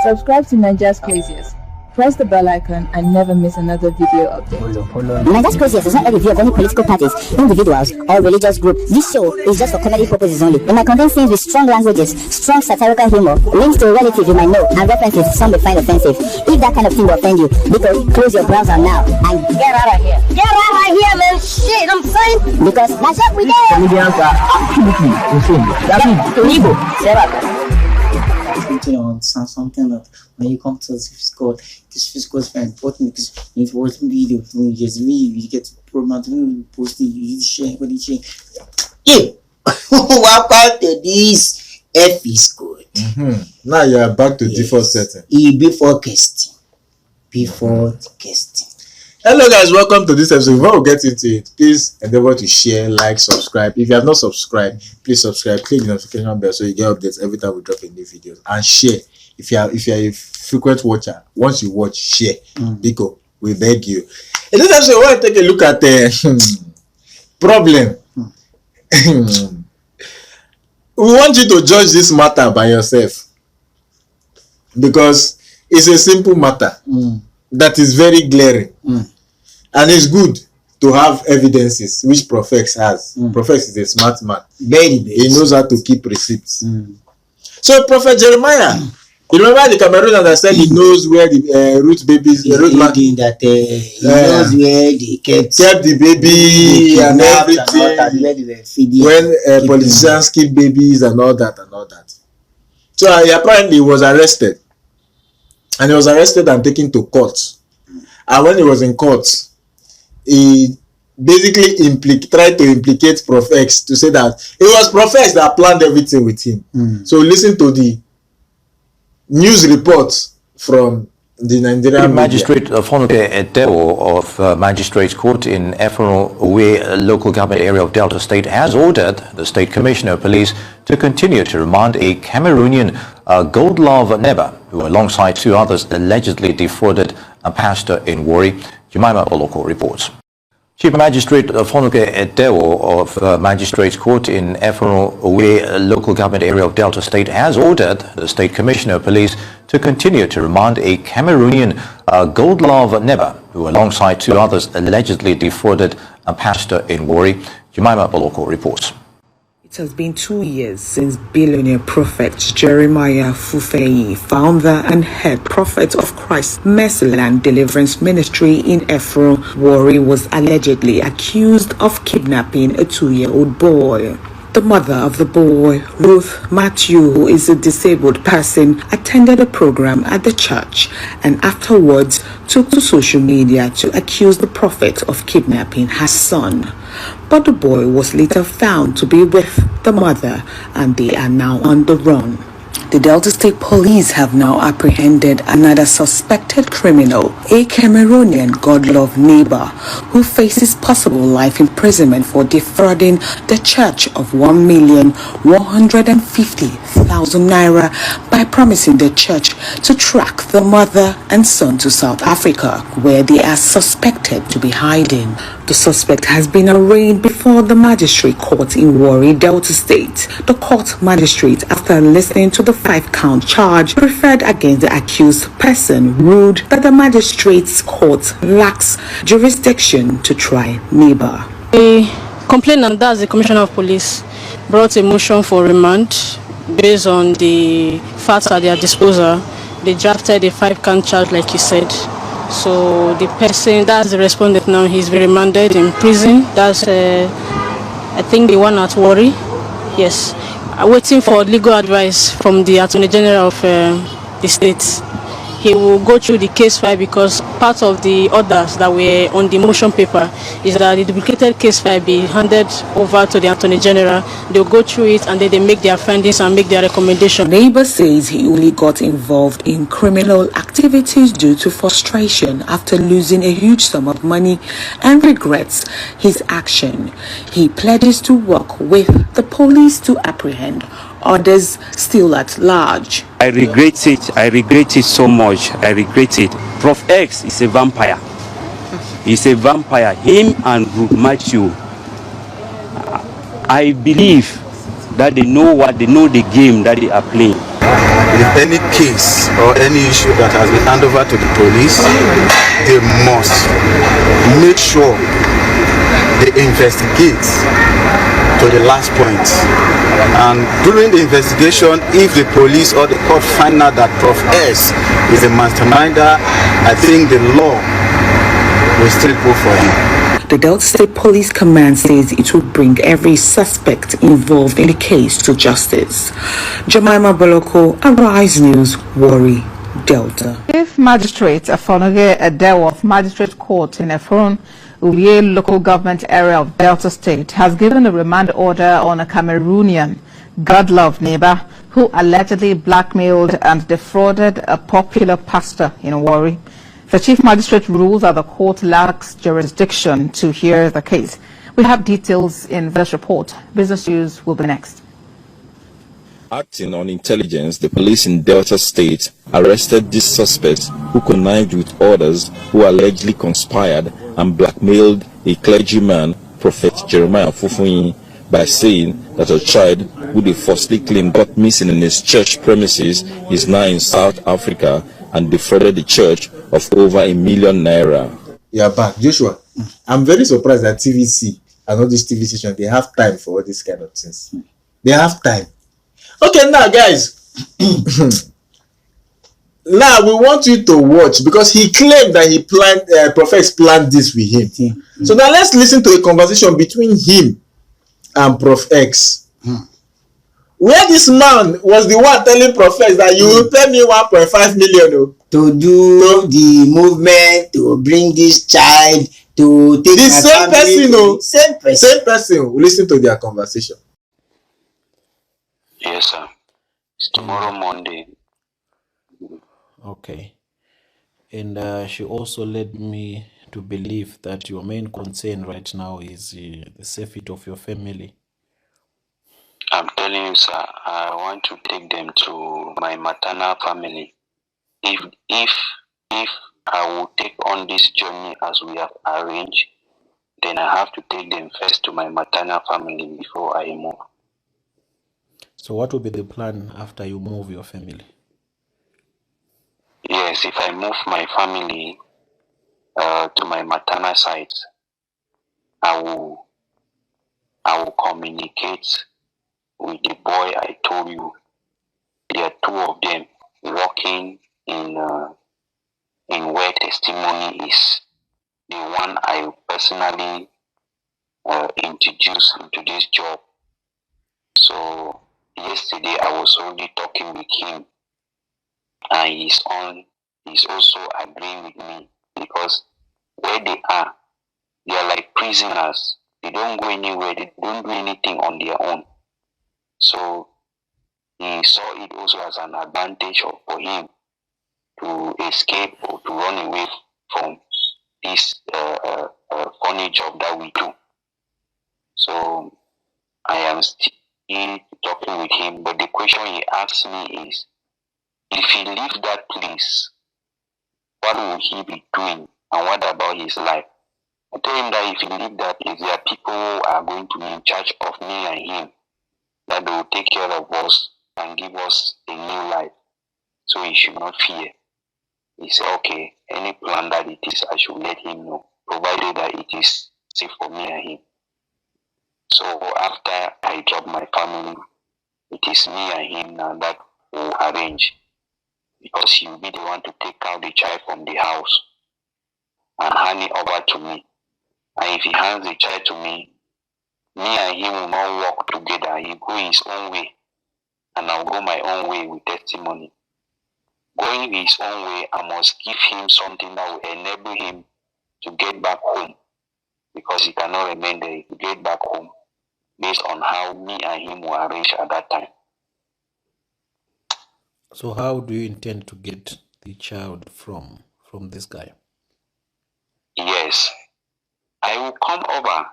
Subscribe to Nigeria's Craziest. Press the bell icon and never miss another video update. Nigeria's Craziest is not a review of any political parties, individuals, or religious group. This show is just for comedy purposes only. It might contain scenes with strong languages, strong satirical humor, links to a relative you might know, and references some may find offensive. If that kind of thing will offend you, because close your browser now and get out of here. Get out of here, man! Shit, I'm saying! Because that's what we do! Comedians are absolutely insane. That means evil. On something that when you come to this physical is very important because it's worth video when you get to promote post you share everybody share. Yeah. Welcome to this F is good. Now you are back to default setting. Before casting. Hello guys, welcome to this episode. Before we get into it, please endeavor to share, like, subscribe. If you have not subscribed, please subscribe, click the notification bell so you get updates every time we drop a new video, and share. If you are a frequent watcher, once you watch, share. Because we beg you. In this episode, we want to take a look at the problem. We want you to judge this matter by yourself because it's a simple matter that is very glaring. And it's good to have evidences, which ProffEx has. ProffEx is a smart man. He knows how to keep receipts. So, Prophet Jeremiah, you remember the Cameroonian that said he knows where the root babies, he knows where they kept the baby and everything. When politicians keep babies and all that. So, he apparently was arrested. And he was arrested and taken to court. And when he was in court, he basically tried to implicate ProffEx to say that it was ProffEx that planned everything with him. So listen to the news reports from the Nigerian Magistrate Fonoke Edewo of Magistrates Court in Efron-Uwe local government area of Delta State has ordered the State Commissioner of Police to continue to remand a Cameroonian Goldlove Neba, who alongside two others allegedly defrauded a pastor in Warri. Jemima Oloko reports. Chief Magistrate Fonoke Edewo of Magistrates Court in Efron-Uwe local government area of Delta State has ordered the State Commissioner of Police to continue to remand a Cameroonian Goldlove Neba, who alongside two others allegedly defrauded a pastor in Warri. Jemima Oloko reports. It has been 2 years since billionaire prophet Jeremiah Fufeyin, founder and head prophet of Christ Mercy and Deliverance Ministry in Efron, Warri, was allegedly accused of kidnapping a 2-year-old boy. The mother of the boy, Ruth Matthew, who is a disabled person, attended a program at the church and afterwards took to social media to accuse the prophet of kidnapping her son. But the boy was later found to be with the mother and they are now on the run. The Delta State Police have now apprehended another suspected criminal, a Cameroonian Goldlove Neba, who faces possible life imprisonment for defrauding the church of 1,150,000 naira by promising the church to track the mother and son to South Africa, where they are suspected to be hiding. The suspect has been arraigned before the magistrate court in Warri, Delta State. The court magistrate, after listening to the 5-count charge, referred against the accused person, ruled that the magistrate's court lacks jurisdiction to try Neba. The complainant, that's the Commissioner of Police, brought a motion for remand based on the facts at their disposal. They drafted a 5-count charge, like you said. So the person, that's the respondent now, he's been remanded in prison. That's, I think, the one at Warri. Yes. Waiting for legal advice from the Attorney General of the state. He will go through the case file because part of the orders that were on the motion paper is that the duplicated case file be handed over to the Attorney General. They'll go through it and then they make their findings and make their recommendation. Neighbor says he only got involved in criminal activities due to frustration after losing a huge sum of money and regrets his action. He pledges to work with the police to apprehend others still at large. I regret it so much. I regret it. ProffEx is a vampire. He's a vampire. Him and Matthew. I believe that they know the game that they are playing. if any case or any issue that has been handed over to the police, they must make sure they investigate to the last point. And during the investigation, if the police or the court find out that ProffEx is a masterminder, I think the law will still go for him. The Delta State Police Command says it will bring every suspect involved in the case to justice. Jemima Boloko, Arise News, Warri, Delta. Chief Magistrate Afonoge Edewo of Magistrate Court in Efron, Urie local government area of Delta State, has given a remand order on a Cameroonian God-loved neighbor who allegedly blackmailed and defrauded a popular pastor in Warri. The Chief Magistrate rules that the court lacks jurisdiction to hear the case. We have details in this report. Business News will be next. Acting on intelligence, the police in Delta State arrested this suspect who connived with others who allegedly conspired and blackmailed a clergyman, Prophet Jeremiah Fufeyin, by saying that a child who they falsely claimed got missing in his church premises is now in South Africa and defrauded the church of over ₦1 million. You are back. Joshua, I'm very surprised that TVC and all these TV stations, they have time for all these kind of things. They have time. Okay, now, guys. Now, we want you to watch because he claimed that he planned, ProffEx planned this with him. So now let's listen to a conversation between him and ProffEx. Where this man was the one telling ProffEx that you will pay me 1.5 million to do the movement, to bring this child, to take the same person, same person. We listen to their conversation. Yes, sir. It's tomorrow Monday. Okay. And she also led me to believe that your main concern right now is the safety of your family. I'm telling you, sir, I want to take them to my maternal family. If I will take on this journey as we have arranged, then I have to take them first to my maternal family before I move. So what will be the plan after you move your family? Yes, if I move my family to my maternal side, I will communicate with the boy I told you. There are two of them working in where testimony is. The one I personally introduced into this job. So yesterday I was already talking with him, and he's also agreeing with me because where they are like prisoners. They don't go anywhere. They don't do anything on their own. So he saw it also as an advantage for him to escape or to run away from this funny job that we do. So I am still talking with him, but the question he asked me is, if he leaves that place, what will he be doing and what about his life? I told him that if he leaves that place, there are people who are going to be in charge of me and him, that they will take care of us and give us a new life. So he should not fear. He said, okay, any plan that it is, I should let him know, provided that it is safe for me and him. So after I drop my family, it is me and him now that will arrange, because he will be the one to take out the child from the house and hand it over to me. And if he hands the child to me and him will not work together. He go his own way, and I'll go my own way with testimony. Going his own way, I must give him something that will enable him to get back home, because he cannot remain there. He will get back home based on how me and him will arrange at that time. So how do you intend to get the child from this guy? Yes, I will come over.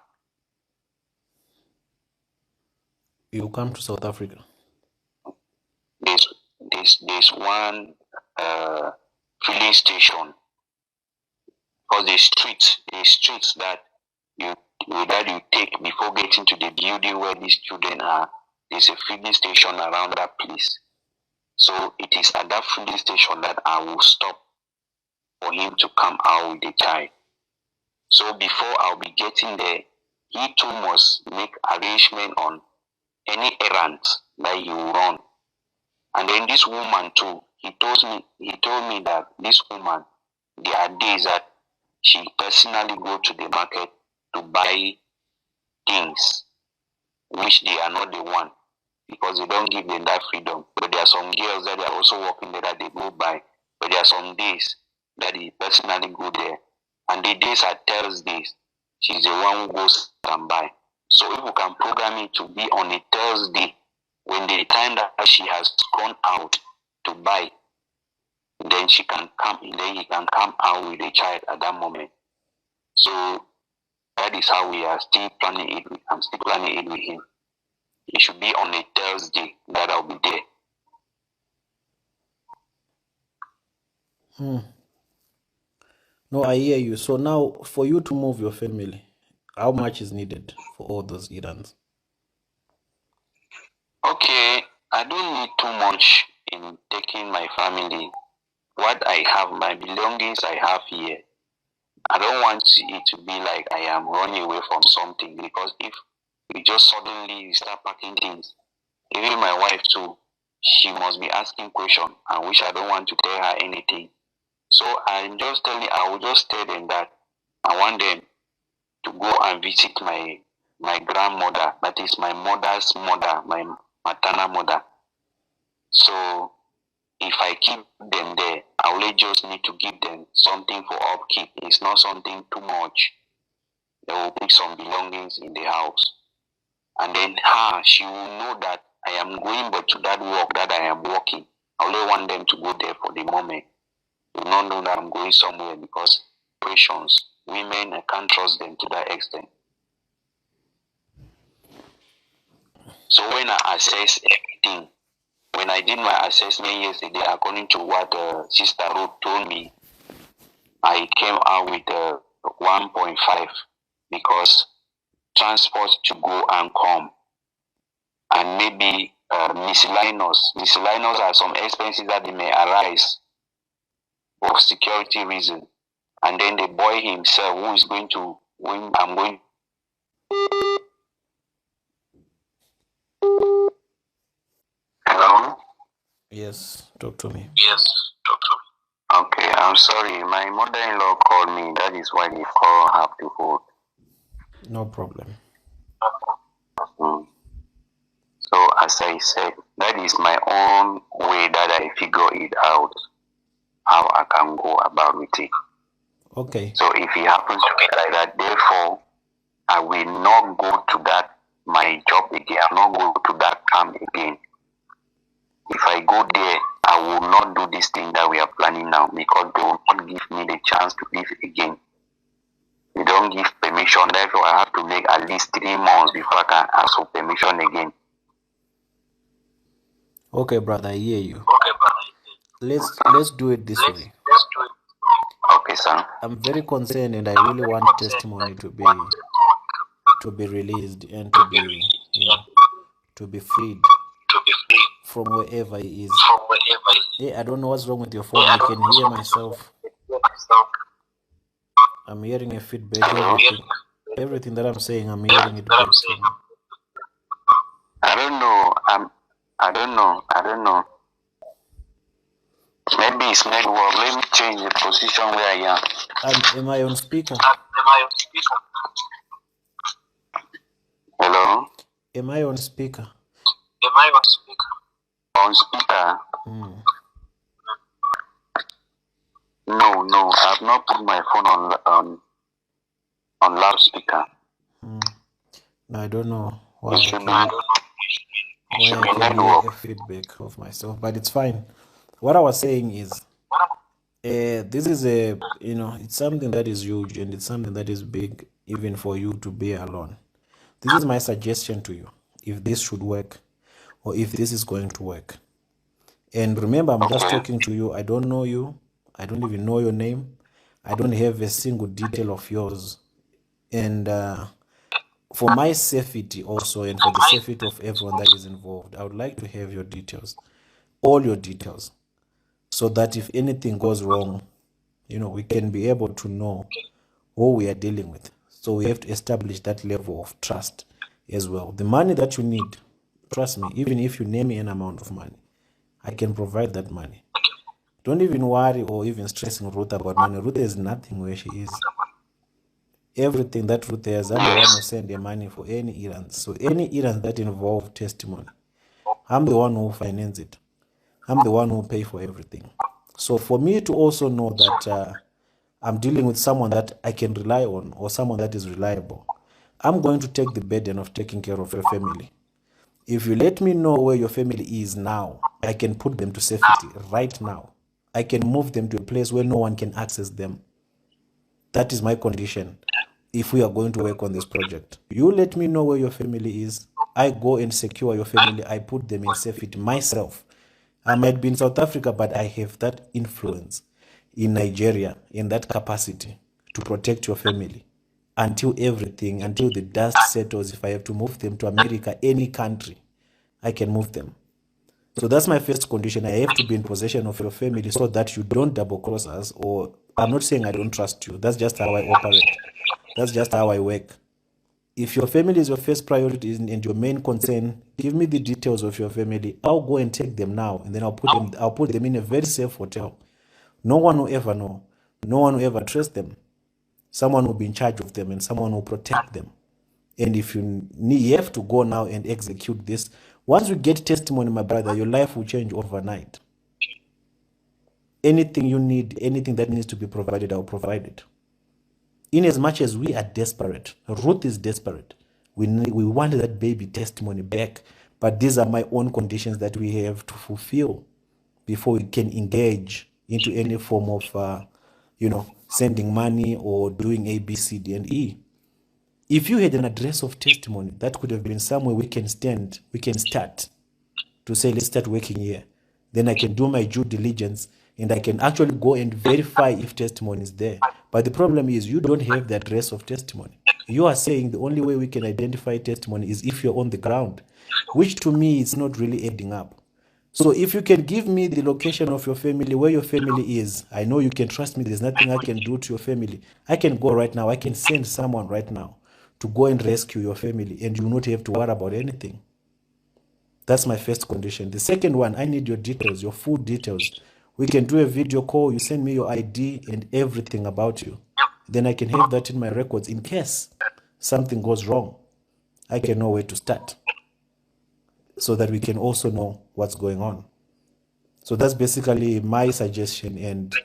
You will come to South Africa? There's one filling station, because the streets that you take before getting to the building where these children are, there's a filling station around that place. So it is at that filling station that I will stop for him to come out with the child. So before I'll be getting there, he too must make arrangement on any errands that he will run. And then this woman too, he told me that this woman, there are days that she personally go to the market to buy things which they are not the one, because they don't give them that freedom. But there are some girls that are also working there that they go by. But there are some days that they personally go there. And the days are Thursdays. She's the one who goes and buy. So if we can program it to be on a Thursday, when the time that she has gone out to buy, then she can come, then he can come out with the child at that moment. So that is how we are still planning it. I'm still planning it with him. It should be on a Thursday that I'll be there. No, I hear you. So now, for you to move your family, how much is needed for all those errands? Okay, I don't need too much in taking my family. What I have, my belongings I have here, I don't want it to be like I am running away from something, because if we just suddenly start packing things, even my wife too, she must be asking questions, and which I don't want to tell her anything. So I'm just telling, I will just tell them that I want them to go and visit my grandmother, that is my mother's mother, my maternal mother. So if I keep them there, I only just need to give them something for upkeep. It's not something too much. They will put some belongings in the house. And then she will know that I am going but to that work that I am working. I only want them to go there for the moment. They will not know that I'm going somewhere, because operations, women, I can't trust them to that extent. So when I assess everything, when I did my assessment yesterday, according to what Sister Ruth told me, I came out with 1.5, because transport to go and come, and maybe miscellaneous. Miscellaneous are some expenses that they may arise for security reason. And then the boy himself, who is going to, when I'm going. Hello? Yes, talk to me. Yes, talk to me. Okay, I'm sorry. My mother-in-law called me. That is why the call have to hold. No problem. So as I said, that is my own way that I figure it out, how I can go about with it. Okay. So if it happens to be like that, therefore, I will not go to that, my job again. I will not go to that camp again. If I go there, I will not do this thing that we are planning now, because they will not give me the chance to live again. They don't give permission. Therefore, I have to make at least 3 months before I can ask for permission again. Okay, brother, I hear you. Okay, brother. Let's do it this way. Let's do it. Okay, sir. I'm very concerned, and I really want testimony to be released and to be, to be freed from wherever he is. Yeah, I don't know what's wrong with your phone. I can hear myself. I'm hearing a feedback. Everything that I'm saying, I'm hearing it back from you. I don't know. I don't know. Maybe it's network. Let me change the position where I am. Am I on speaker? Hello? Am I on speaker? On speaker? No. I have not put my phone on loudspeaker. No, I don't know why I can hear a feedback of myself, but it's fine. What I was saying is, this is it's something that is huge, and it's something that is big, even for you to bear alone. This is my suggestion to you, if this should work, or if this is going to work. And remember, I'm just talking to you. I don't know you. I don't even know your name. I don't have a single detail of yours. And for my safety also, and for the safety of everyone that is involved, I would like to have your details. all your details, so that if anything goes wrong, we can be able to know who we are dealing with. So we have to establish that level of trust as well. The money that you need, trust me, even if you name me an amount of money, I can provide that money. Don't even worry or even stressing Ruth about money. Ruth has nothing where she is. Everything that Ruth has, I'm the one who send the money for any errands. So any errands that involve testimony, I'm the one who finance it. I'm the one who pay for everything. So for me to also know that I'm dealing with someone that I can rely on or someone that is reliable, I'm going to take the burden of taking care of your family. If you let me know where your family is now, I can put them to safety right now. I can move them to a place where no one can access them. That is my condition if we are going to work on this project. You let me know where your family is. I go and secure your family. I put them in safety myself. I might be in South Africa, but I have that influence in Nigeria in that capacity to protect your family until the dust settles. If I have to move them to America, any country, I can move them. So that's my first condition. I have to be in possession of your family so that you don't double cross us. Or I'm not saying I don't trust you. That's just how I operate. That's just how I work. If your family is your first priority and your main concern, give me the details of your family. I'll go and take them now, and then I'll put them in a very safe hotel. No one will ever know. No one will ever trace them. Someone will be in charge of them, and someone will protect them. And if you have to go now and execute this, once you get testimony, my brother, your life will change overnight. Anything you need, anything that needs to be provided, I'll provide it. In as much as we are desperate, Ruth is desperate. We want that baby testimony back, but these are my own conditions that we have to fulfill before we can engage into any form of, sending money or doing A, B, C, D, and E. If you had an address of testimony, that could have been somewhere we can start to say, let's start working here. Then I can do my due diligence and I can actually go and verify if testimony is there. But the problem is you don't have the address of testimony. You are saying the only way we can identify testimony is if you're on the ground, which to me is not really adding up. So if you can give me the location of your family, where your family is, I know you can trust me. There's nothing I can do to your family. I can go right now. I can send someone right now to go and rescue your family, and you will not have to worry about anything. That's my first condition. The second one, I need your details, your full details. We can do a video call. You send me your ID and everything about you. Then I can have that in my records in case something goes wrong. I can know where to start so that we can also know what's going on. So that's basically my suggestion and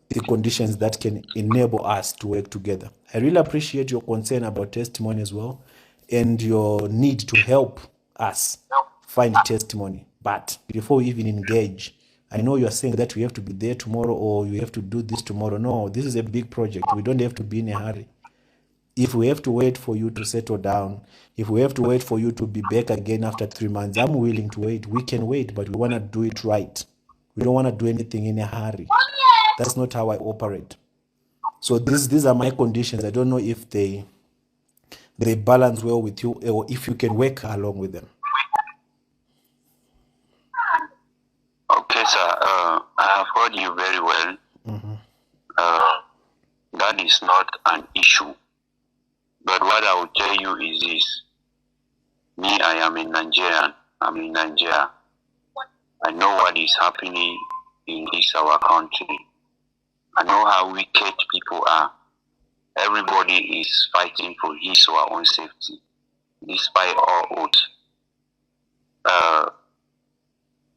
the conditions that can enable us to work together. I really appreciate your concern about testimony as well and your need to help us find testimony. But before we even engage, I know you're saying that we have to be there tomorrow or you have to do this tomorrow. No, this is a big project. We don't have to be in a hurry. If we have to wait for you to settle down, if we have to wait for you to be back again after 3 months, I'm willing to wait. We can wait, but we want to do it right. We don't want to do anything in a hurry. That's not how I operate. So these are my conditions. I don't know if they balance well with you or if you can work along with them. Okay, sir. I have heard you very well. That is not an issue. But what I will tell you is this. Me, I am a Nigerian. I'm in Nigeria. I know what is happening in this our country. I know how wicked people are. Everybody is fighting for his or her own safety, despite all odds.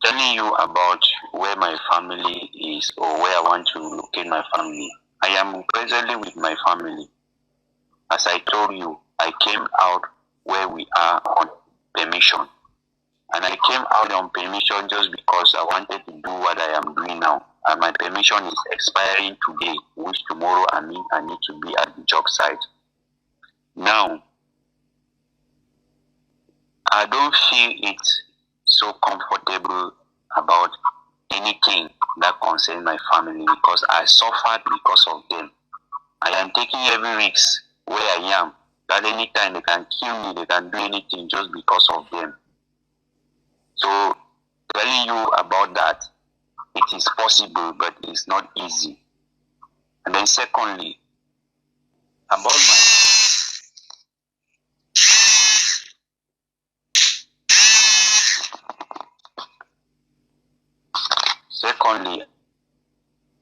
Telling you about where my family is or where I want to locate my family. I am presently with my family. As I told you, I came out where we are on permission. And I came out on permission just because I wanted to do what I am doing now. And my permission is expiring today, which tomorrow I need to be at the job site. Now, I don't feel it so comfortable about anything that concerns my family because I suffered because of them. I am taking every risk where I am, that anytime they can kill me, they can do anything just because of them. So telling you about that. It is possible, but it's not easy. And then secondly,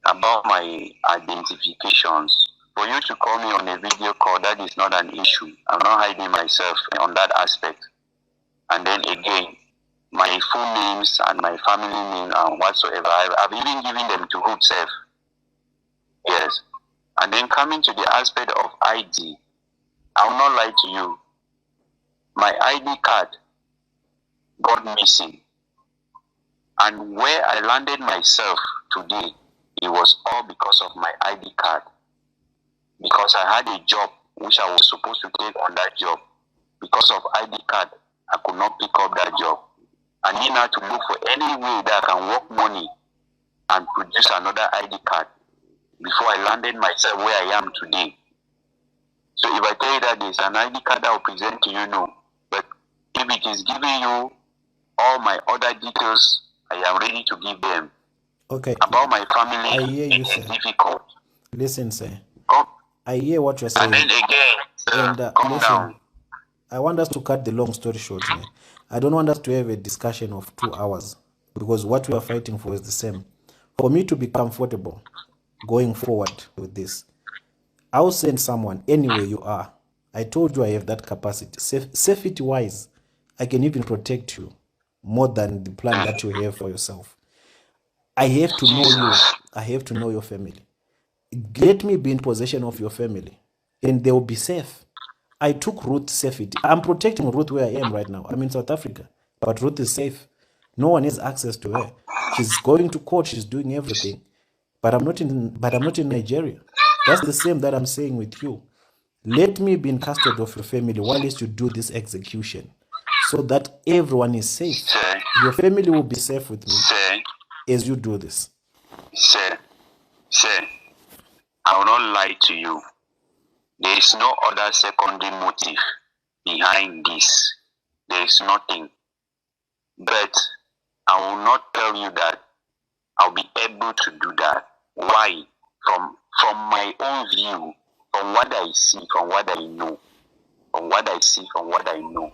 about my identifications. For you to call me on a video call, that is not an issue. I'm not hiding myself on that aspect. And then again, my full names and my family name and whatsoever, I've even given them to Hood Self. Yes. And then coming to the aspect of ID, I will not lie to you. My ID card got missing. And where I landed myself today, it was all because of my ID card. Because I had a job which I was supposed to take on that job. Because of ID card, I could not pick up that job. I need now to look for any way that I can work money and produce another ID card before I landed myself where I am today. So if I tell you that there's an ID card I will present to you, no. But if it is giving you all my other details, I am ready to give them. Okay. About my family, I hear you, sir. Difficult. Listen, sir. I hear what you're saying. And then again, and come listen, down. I want us to cut the long story short here. I don't want us to have a discussion of 2 hours because what we are fighting for is the same. For me to be comfortable going forward with this, I'll send someone anywhere you are. I told you I have that capacity. Safety wise, I can even protect you more than the plan that you have for yourself. I have to know you. I have to know your family. Let me be in possession of your family and they will be safe. I took Ruth's safety. I'm protecting Ruth where I am right now. I'm in South Africa, but Ruth is safe. No one has access to her. She's going to court. She's doing everything, but I'm not in Nigeria. That's the same that I'm saying with you. Let me be in custody of your family while you do this execution, so that everyone is safe. Your family will be safe with me as you do this. Sir, I will not lie to you. There is no other secondary motive behind this. There is nothing. But I will not tell you that I'll be able to do that. Why? From my own view, from what I see, from what I know.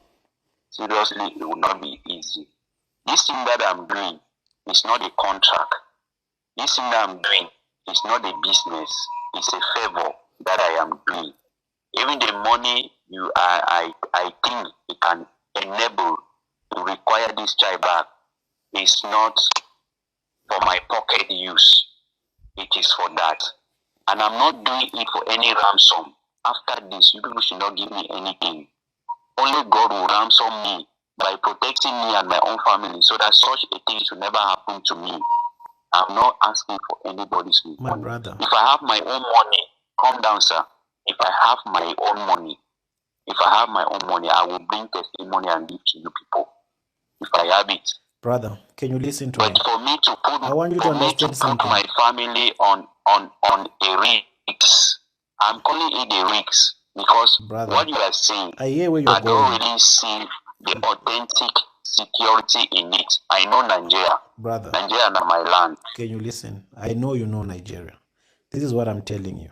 Seriously, it will not be easy. This thing that I'm doing is not a contract. This thing that I'm doing is not a business. It's a favor that I am doing. Even the money I think it can enable to require this child back is not for my pocket use. It is for that. And I'm not doing it for any ransom. After this, you people should not give me anything. Only God will ransom me by protecting me and my own family so that such a thing should never happen to me. I'm not asking for anybody's money. My brother. If I have my own money, calm down, sir. If I have my own money, I will bring testimony and give to you people. If I have it. Brother, can you listen to me? But for me to put, I want you to understand something. My family on a risk, I'm calling it a risk because brother, what you are saying, I hear where you're I going. don't really see the authentic security in it. I know Nigeria. Brother, Nigeria is my land. Can you listen? I know you know Nigeria. This is what I'm telling you.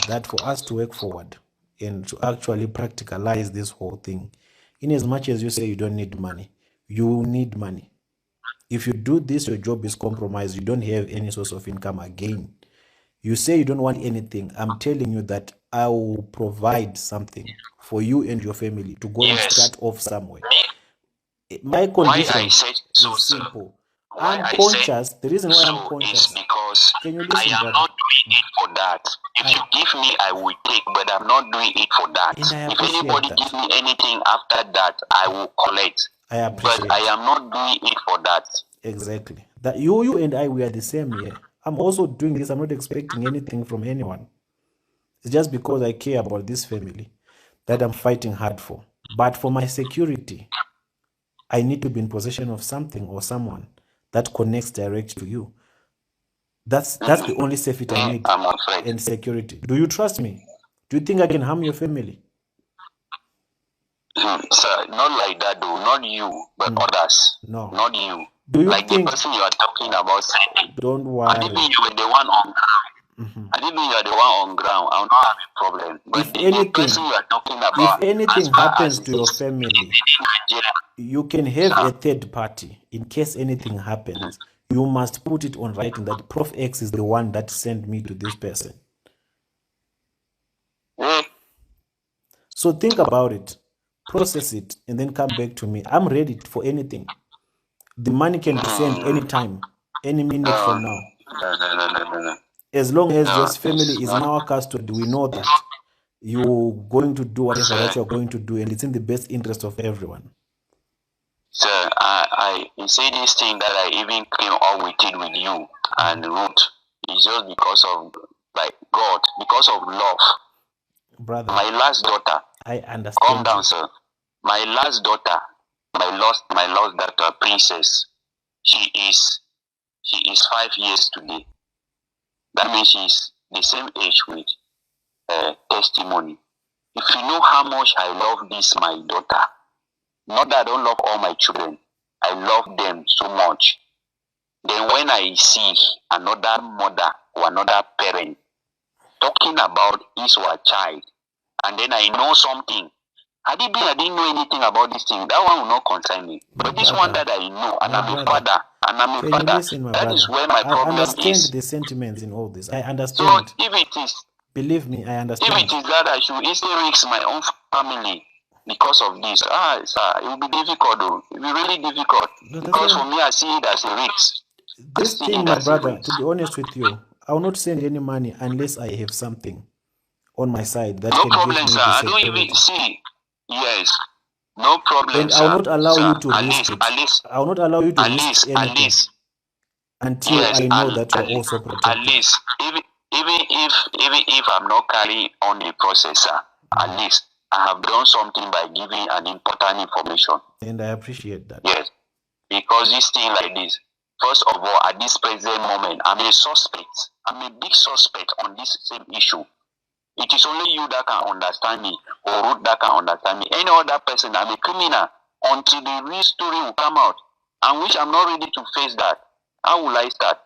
That for us to work forward and to actually practicalize this whole thing, in as much as you say you don't need money, you need money. If you do this, your job is compromised. You don't have any source of income again. You say you don't want anything. I'm telling you that I will provide something for you and your family to go and start off somewhere. My condition is simple. I'm conscious. The reason why I'm conscious is because can you listen, I am brother? not doing it for that. If you give me, I will take, but I'm not doing it for that. If anybody gives me anything after that, I will collect. I appreciate but I am not doing it for that. Exactly. That you and I, we are the same here. I'm also doing this. I'm not expecting anything from anyone. It's just because I care about this family that I'm fighting hard for. But for my security, I need to be in possession of something or someone that connects direct to you. That's the only safety I need and security. Do you trust me? Do you think I can harm your family? Sir, not like that though. Not you, but others. No. Not you. Do you like think? The person you are talking about saying. Don't I didn't worry. mean you were the one on ground. I didn't mean you are the one on ground. I will not have a problem. But If the person you are talking about, if anything as far happens as to your family, you can have a third party in case anything happens. You must put it on writing that ProffEx is the one that sent me to this person. So think about it, process it, and then come back to me. I'm ready for anything. The money can be sent anytime, any minute from now. No. As long as your family is in our custody, we know that you're going to do whatever that you're going to do, and it's in the best interest of everyone. Sir, you say this thing that I even came up with it with you and Ruth is just because of God, because of love. Brother, my last daughter. I understand. Calm down, sir. My last daughter, my lost daughter, Princess. She is 5 years today. That means she's the same age with Testimony. If you know how much I love this, my daughter, not that I don't love all my children, I love them so much. Then when I see another mother or another parent talking about his or her child, and then I know something, I didn't know anything about this thing, that one will not concern me. But this one that I know, and I'm a father, Can you listen, my that brother? is where my problem I understand is. the sentiments in all this. I So understand. if it is, Believe me, I if understand. it is that I should instead risk my own family because of this, sir, it will be difficult though. It will be really difficult. Because for me, I see it as a risk. This thing, my brother, to be honest with you, I will not send any money unless I have something on my side that No can problem, give me sir. the I don't security. even see. Yes. No problem, And sir. I will not allow Sir, you to at risk least, it. at least, I will not allow you to at risk least, at anything least. until Yes, I know and that you're also at protected. least, even if I'm not carrying on the process, sir, at least I have done something by giving an important information. And I appreciate that. Yes, because this thing like this, first of all, at this present moment, I'm a suspect. I'm a big suspect on this same issue. It is only you that can understand me, or Ruth that can understand me. Any other person, I'm a criminal until the real story will come out, and which I'm not ready to face that. How will I start?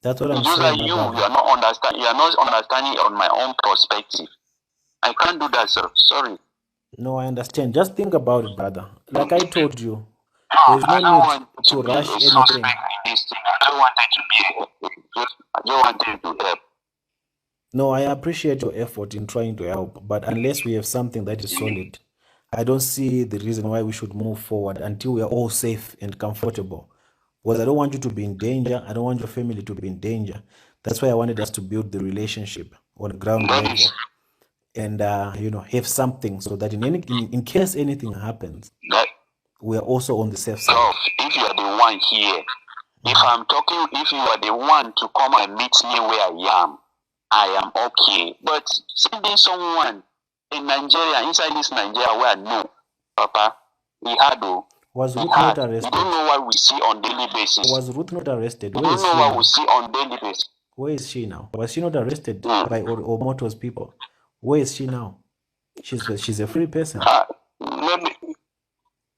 That's what I'm It's just saying, like my you brother. are not understanding. You are not understanding on my own perspective. I can't do that, sir. Sorry. No, I understand. Just think about it, brother. Like I told you, No, there's no I don't need want to to be rush a anything. suspect in this thing. I don't want it to be. I don't want it to help. No, I appreciate your effort in trying to help, but unless we have something that is solid, I don't see the reason why we should move forward until we are all safe and comfortable. Because I don't want you to be in danger. I don't want your family to be in danger. That's why I wanted us to build the relationship on ground level and have something so that in case anything happens, we are also on the safe side. Prof, if you are the one here, if I'm talking, if you are the one to come and meet me where I am okay. But sending someone in Nigeria, inside this Nigeria where I know, Papa, he had though. Was Ruth had. not arrested? You don't know what we see on daily basis. Was Ruth not arrested? You Where don't is know she what now? we see on daily basis. Where is she now? Was she not arrested by Omoto's people? Where is she now? She's a free person.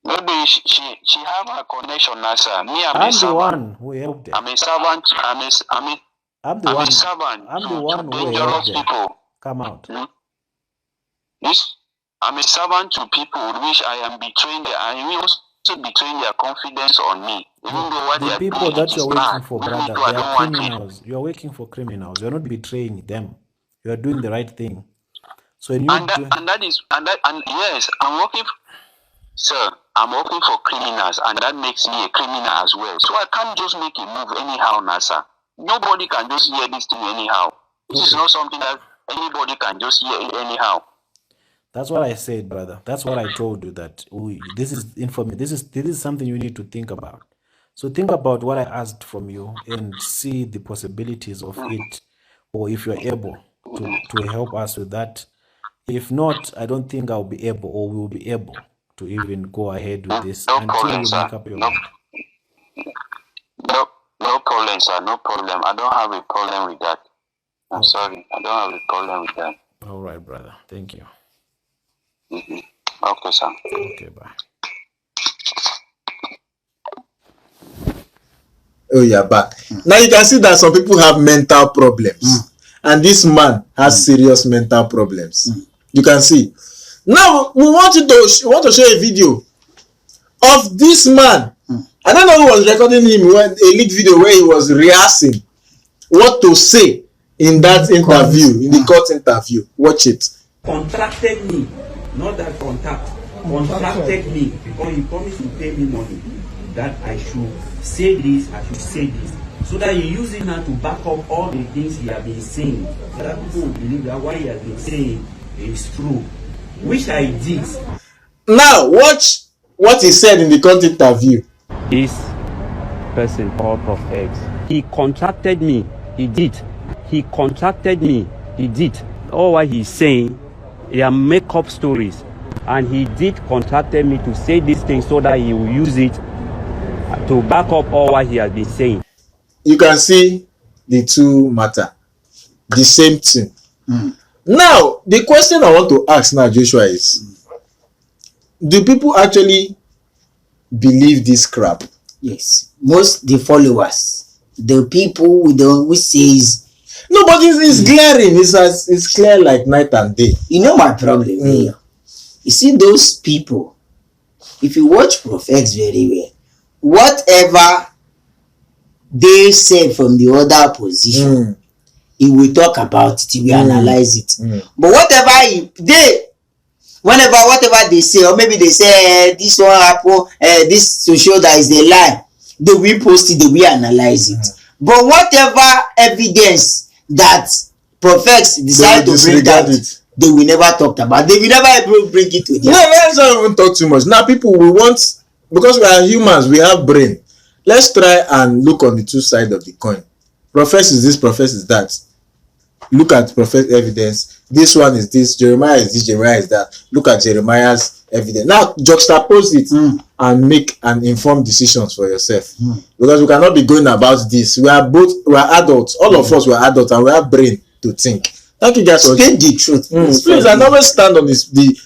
Maybe she have a connection now, sir. Me, I'm the one who helped her. I'm a servant. I'm a servant I'm the one who dangerous helped her. people. Come out. This, I'm a servant to people which I am betraying their, I will also betraying their confidence on me. Even though what they The are people doing that is you're bad. working for, Even brother, though I they don't are want it. criminals. You're working for criminals. You're not betraying them. You are doing the right thing. So when yes, I'm working. Sir, I'm working for criminals, and that makes me a criminal as well. So I can't just make a move anyhow, NASA. Nobody can just hear this thing anyhow. This is not something that anybody can just hear it anyhow. That's what I said, brother. That's what I told you, that this is information. This is something you need to think about. So think about what I asked from you and see the possibilities of it, or if you're able to help us with that. If not, I don't think I'll be able, or we'll be able to even go ahead with this No until problem, you sir. make up your mind. No problem, sir. No problem. I don't have a problem with that. I'm sorry. I don't have a problem with that. All right, brother. Thank you. Okay, sir. Okay, bye. Oh, you're back. Now you can see that some people have mental problems. And this man has serious mental problems. You can see. Now we want to show a video of this man. I don't know who was recording him when a leaked video where he was rehearsing what to say in that interview, in the court interview. Watch it. Contracted me, not that contracted me, because he promised to pay me money that I should say this, I should say this, so that he use it now to back up all the things he has been saying. So that people will believe that what he has been saying is true, which I did. Now watch what he said in the court interview. This person called ProffEx, he contracted me, he did. He contracted me, he did. All what he's saying, he are make up stories, and he did contracted me to say these things so that he will use it to back up all what he has been saying. You can see the two matter, the same thing. Now the question I want to ask now, Joshua, is do people actually believe this crap? Yes, most the followers, the people who says no, but it's glaring. It's clear like night and day. You know my problem here. You see those people. If you watch ProffEx very well, whatever they say from the other position, he will talk about it. He will analyze it. But whatever whatever they say, or maybe they say this one happen, this to show that is a lie, they will post it. They will analyze it. But whatever evidence that ProffEx decide to bring out, they will never talk about. They will never bring it to them. No, let's not even talk too much. Now people will want, because we are humans, we have brain. Let's try and look on the two sides of the coin. ProffEx is this, ProffEx is that. Look at ProffEx evidence. This one is this, Jeremiah is this, Jeremiah is that. Look at Jeremiah's evidence. Now juxtapose it and make an informed decisions for yourself. Because we cannot be going about this. We are adults. All of us were adults and we have brain to think. Thank you guys for speak the truth. Please, and always stand on the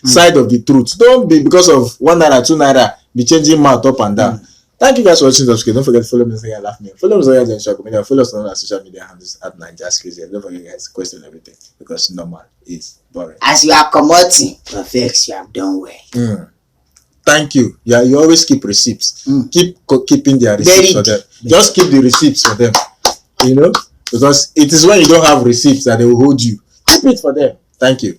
side of the truth. Don't be, because of 1 naira, 2 naira, be changing mouth up and down. Thank you guys for watching. Subscribe. Don't forget to follow me on Instagram, Laugh Me. Follow me on social media. Follow us on our social media handles at @NigerCrazy. Don't forget, guys, question everything, because normal is boring. As you are promoting ProffEx, you have done well. Thank you. Yeah, you always keep receipts. Keeping their receipts for them. Just keep the receipts for them. You know, because it is when you don't have receipts that they will hold you. Keep it for them. Thank you.